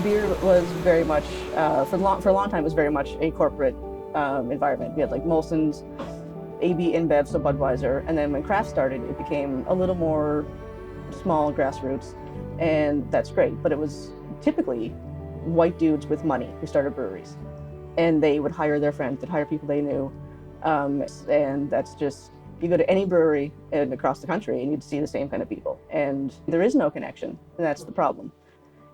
Beer was very much, for a long time, it was very much a corporate environment. We had like Molson's, AB InBev, so Budweiser, and then when craft started, it became a little more small grassroots, and that's great. But it was typically white dudes with money who started breweries, and they would hire their friends, they'd hire people they knew, and that's just, you go to any brewery across the country and you'd see the same kind of people, and there is no connection, and that's the problem.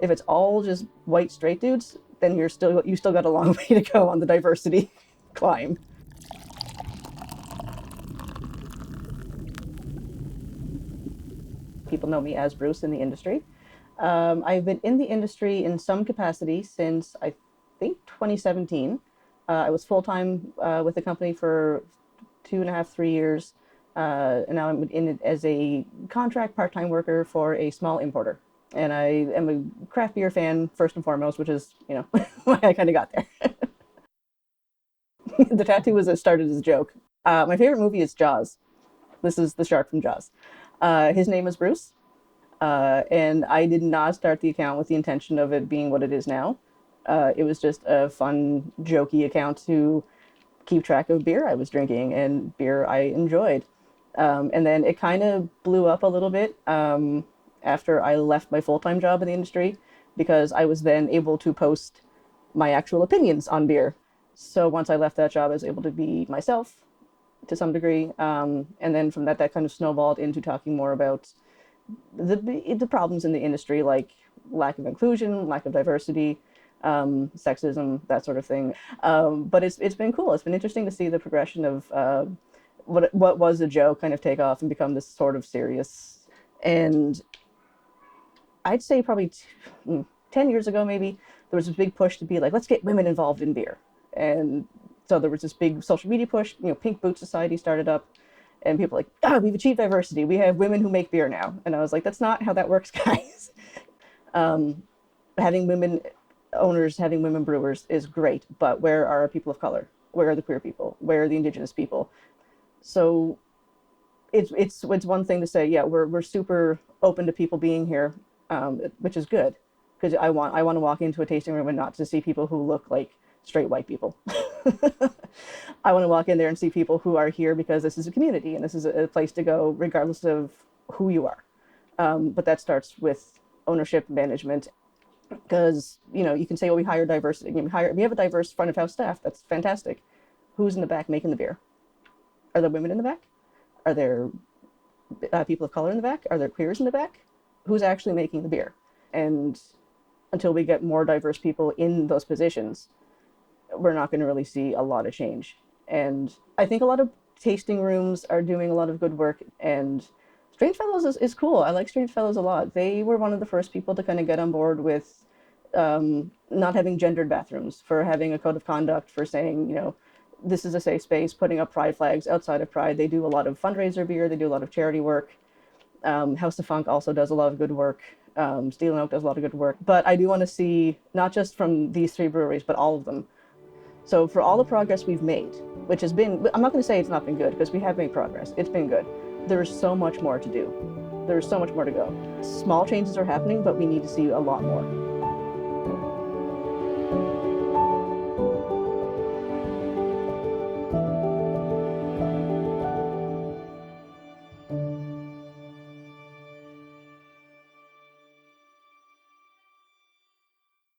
If it's all just white straight dudes, then you still got a long way to go on the diversity climb. People know me as Bruce in the industry. I've been in the industry in some capacity since I think 2017. I was full-time with the company for 2.5, 3 years, and now I'm in it as a contract part-time worker for a small importer. And I am a craft beer fan first and foremost, which is, why I kind of got there. The tattoo started as a joke. My favorite movie is Jaws. This is the shark from Jaws. His name is Bruce, and I did not start the account with the intention of it being what it is now. It was just a fun, jokey account to keep track of beer I was drinking and beer I enjoyed. And then it kind of blew up a little bit after I left my full-time job in the industry, because I was then able to post my actual opinions on beer. So once I left that job, I was able to be myself to some degree. And then from that kind of snowballed into talking more about the problems in the industry, like lack of inclusion, lack of diversity, sexism, that sort of thing. But it's been cool. It's been interesting to see the progression of what was a joke kind of take off and become this sort of serious. And I'd say probably 10 years ago, maybe, there was a big push to be like, let's get women involved in beer. And so there was this big social media push, Pink Boot Society started up, and people were like, we've achieved diversity. We have women who make beer now. And I was like, that's not how that works, guys. Having women owners, having women brewers is great, but where are our people of color? Where are the queer people? Where are the indigenous people? So it's one thing to say, yeah, we're super open to people being here, which is good, because I want to walk into a tasting room and not to see people who look like straight white people. I want to walk in there and see people who are here because this is a community and this is a place to go regardless of who you are. But that starts with ownership, management, because you can say, we hire diversity. We have a diverse front of house staff. That's fantastic. Who's in the back making the beer? Are there women in the back? Are there people of color in the back? Are there queers in the back? Who's actually making the beer? And until we get more diverse people in those positions, we're not going to really see a lot of change. And I think a lot of tasting rooms are doing a lot of good work, and Strange Fellows is cool. I like Strange Fellows a lot. They were one of the first people to kind of get on board with not having gendered bathrooms, for having a code of conduct, for saying, this is a safe space, putting up pride flags outside of Pride. They do a lot of fundraiser beer. They do a lot of charity work. House of Funk also does a lot of good work. Steel and Oak does a lot of good work. But I do want to see, not just from these three breweries, but all of them. So for all the progress we've made, which has been, I'm not going to say it's not been good, because we have made progress. It's been good. There's so much more to do. There's so much more to go. Small changes are happening, but we need to see a lot more.